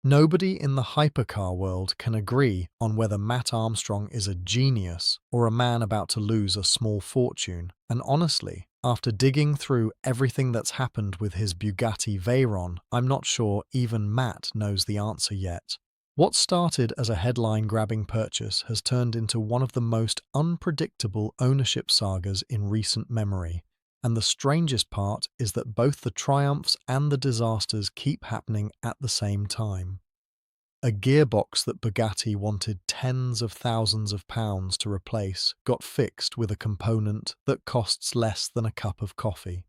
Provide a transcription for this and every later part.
Nobody in the hypercar world can agree on whether Matt Armstrong is a genius or a man about to lose a small fortune. And honestly, after digging through everything that's happened with his Bugatti Veyron, I'm not sure even Matt knows the answer yet. What started as a headline-grabbing purchase has turned into one of the most unpredictable ownership sagas in recent memory. And the strangest part is that both the triumphs and the disasters keep happening at the same time. A gearbox that Bugatti wanted tens of thousands of pounds to replace got fixed with a component that costs less than a cup of coffee.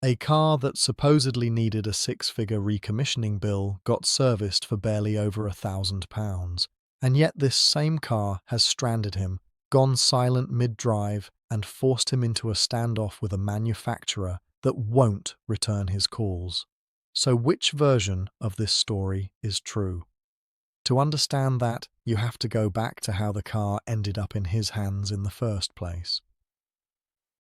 A car that supposedly needed a six-figure recommissioning bill got serviced for barely over £1,000. And yet this same car has stranded him, gone silent mid-drive, and forced him into a standoff with a manufacturer that won't return his calls. So which version of this story is true? To understand that, you have to go back to how the car ended up in his hands in the first place.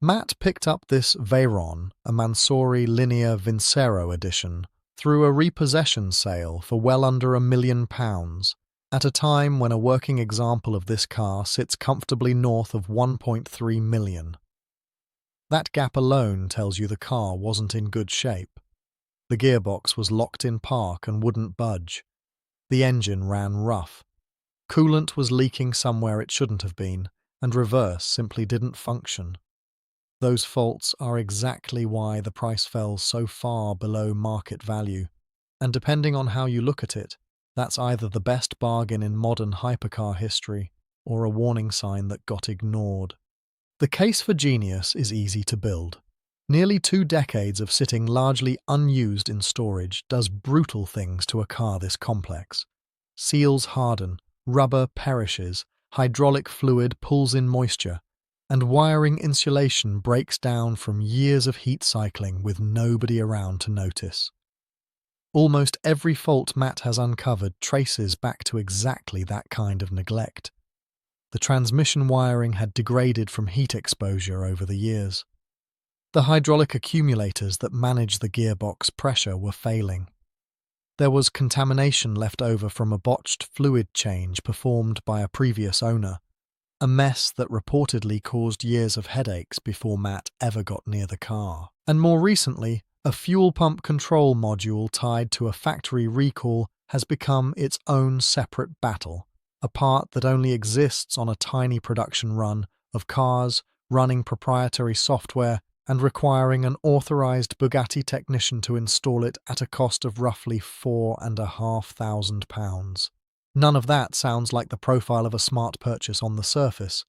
Matt picked up this Veyron, a Mansouri Linea Vincero edition, through a repossession sale for well under £1 million, at a time when a working example of this car sits comfortably north of 1.3 million. That gap alone tells you the car wasn't in good shape. The gearbox was locked in park and wouldn't budge. The engine ran rough. Coolant was leaking somewhere it shouldn't have been, and reverse simply didn't function. Those faults are exactly why the price fell so far below market value, and depending on how you look at it, that's either the best bargain in modern hypercar history or a warning sign that got ignored. The case for genius is easy to build. Nearly 2 decades of sitting largely unused in storage does brutal things to a car this complex. Seals harden, rubber perishes, hydraulic fluid pulls in moisture, and wiring insulation breaks down from years of heat cycling with nobody around to notice. Almost every fault Matt has uncovered traces back to exactly that kind of neglect. The transmission wiring had degraded from heat exposure over the years. The hydraulic accumulators that manage the gearbox pressure were failing. There was contamination left over from a botched fluid change performed by a previous owner, a mess that reportedly caused years of headaches before Matt ever got near the car. And more recently, a fuel pump control module tied to a factory recall has become its own separate battle, a part that only exists on a tiny production run of cars running proprietary software and requiring an authorized Bugatti technician to install it at a cost of roughly £4,500. None of that sounds like the profile of a smart purchase on the surface.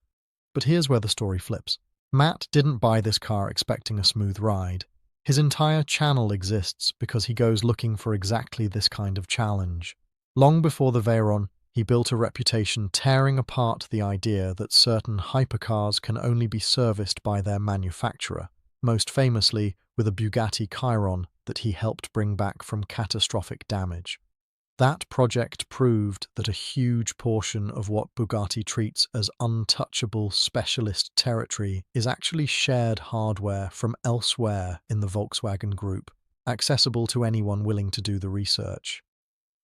But here's where the story flips. Matt didn't buy this car expecting a smooth ride. His entire channel exists because he goes looking for exactly this kind of challenge. Long before the Veyron, he built a reputation tearing apart the idea that certain hypercars can only be serviced by their manufacturer, most famously with a Bugatti Chiron that he helped bring back from catastrophic damage. That project proved that a huge portion of what Bugatti treats as untouchable specialist territory is actually shared hardware from elsewhere in the Volkswagen Group, accessible to anyone willing to do the research.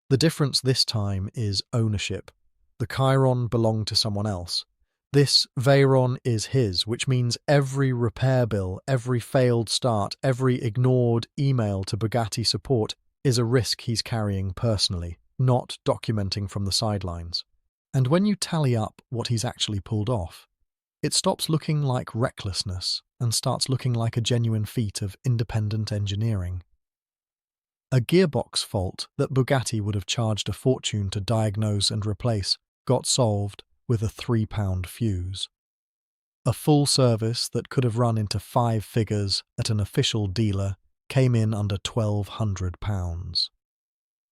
The difference this time is ownership. The Chiron belonged to someone else. This Veyron is his, which means every repair bill, every failed start, every ignored email to Bugatti support is a risk he's carrying personally, not documenting from the sidelines. And when you tally up what he's actually pulled off, it stops looking like recklessness and starts looking like a genuine feat of independent engineering. A gearbox fault that Bugatti would have charged a fortune to diagnose and replace got solved with a £3 fuse. A full service that could have run into 5 figures at an official dealer came in under £1,200.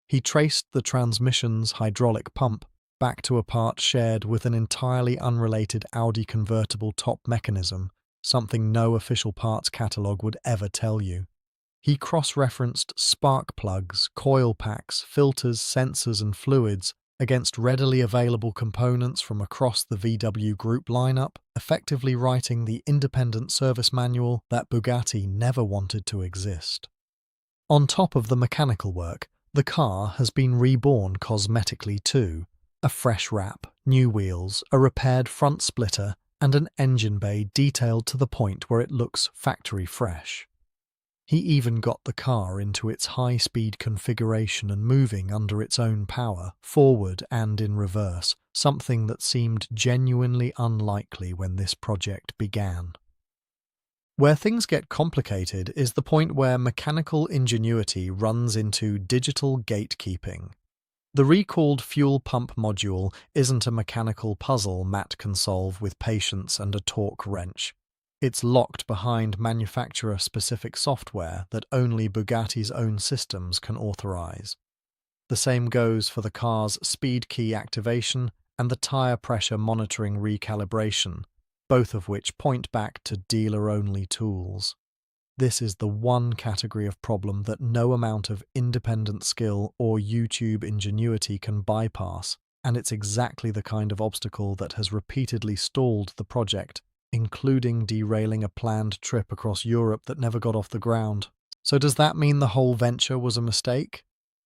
He traced the transmission's hydraulic pump back to a part shared with an entirely unrelated Audi convertible top mechanism, something no official parts catalogue would ever tell you. He cross-referenced spark plugs, coil packs, filters, sensors and fluids against readily available components from across the VW Group lineup, effectively writing the independent service manual that Bugatti never wanted to exist. On top of the mechanical work, The car has been reborn cosmetically too. A fresh wrap, new wheels, a repaired front splitter, and an engine bay detailed to the point where it looks factory fresh. He even got the car into its high-speed configuration and moving under its own power, forward and in reverse, something that seemed genuinely unlikely when this project began. Where things get complicated is the point where mechanical ingenuity runs into digital gatekeeping. The recalled fuel pump module isn't a mechanical puzzle Matt can solve with patience and a torque wrench. It's locked behind manufacturer-specific software that only Bugatti's own systems can authorize. The same goes for the car's speed key activation and the tire pressure monitoring recalibration, both of which point back to dealer-only tools. This is the one category of problem that no amount of independent skill or YouTube ingenuity can bypass, and it's exactly the kind of obstacle that has repeatedly stalled the project, including derailing a planned trip across Europe that never got off the ground. So does that mean the whole venture was a mistake?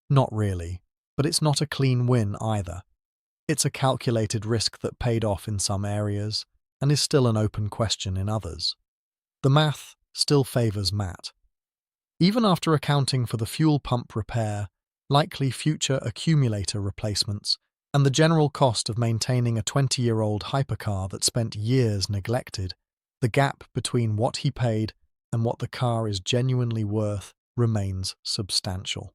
Not really, but it's not a clean win either. It's a calculated risk that paid off in some areas, and is still an open question in others. The math still favours Matt. Even after accounting for the fuel pump repair, likely future accumulator replacements, and the general cost of maintaining a 20-year-old hypercar that spent years neglected, the gap between what he paid and what the car is genuinely worth remains substantial.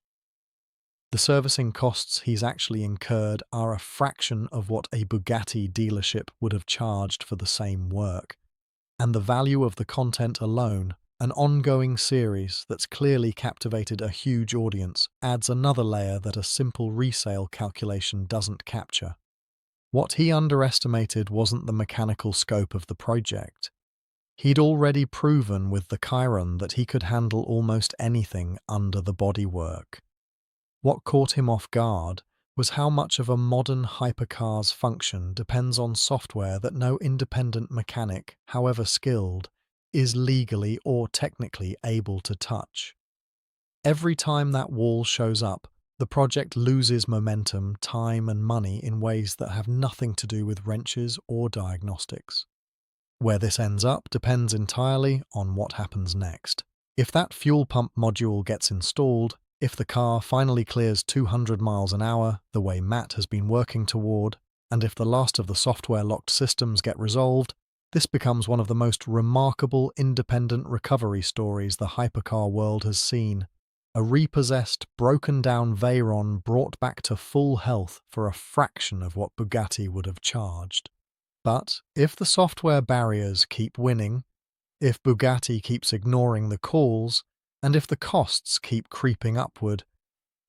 The servicing costs he's actually incurred are a fraction of what a Bugatti dealership would have charged for the same work, and the value of the content alone, an ongoing series that's clearly captivated a huge audience, adds another layer that a simple resale calculation doesn't capture. What he underestimated wasn't the mechanical scope of the project. He'd already proven with the Chiron that he could handle almost anything under the bodywork. What caught him off guard was how much of a modern hypercar's function depends on software that no independent mechanic, however skilled, is legally or technically able to touch. Every time that wall shows up, the project loses momentum, time and money in ways that have nothing to do with wrenches or diagnostics. Where this ends up depends entirely on what happens next. If that fuel pump module gets installed, if the car finally clears 200 miles an hour, the way Matt has been working toward, and if the last of the software-locked systems get resolved, this becomes one of the most remarkable independent recovery stories the hypercar world has seen. A repossessed, broken-down Veyron brought back to full health for a fraction of what Bugatti would have charged. But if the software barriers keep winning, if Bugatti keeps ignoring the calls, and if the costs keep creeping upward,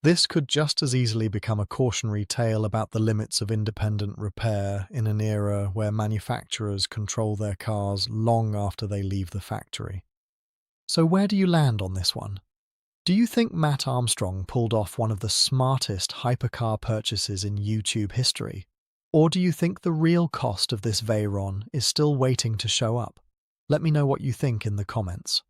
this could just as easily become a cautionary tale about the limits of independent repair in an era where manufacturers control their cars long after they leave the factory. So where do you land on this one? Do you think Matt Armstrong pulled off one of the smartest hypercar purchases in YouTube history? Or do you think the real cost of this Veyron is still waiting to show up? Let me know what you think in the comments.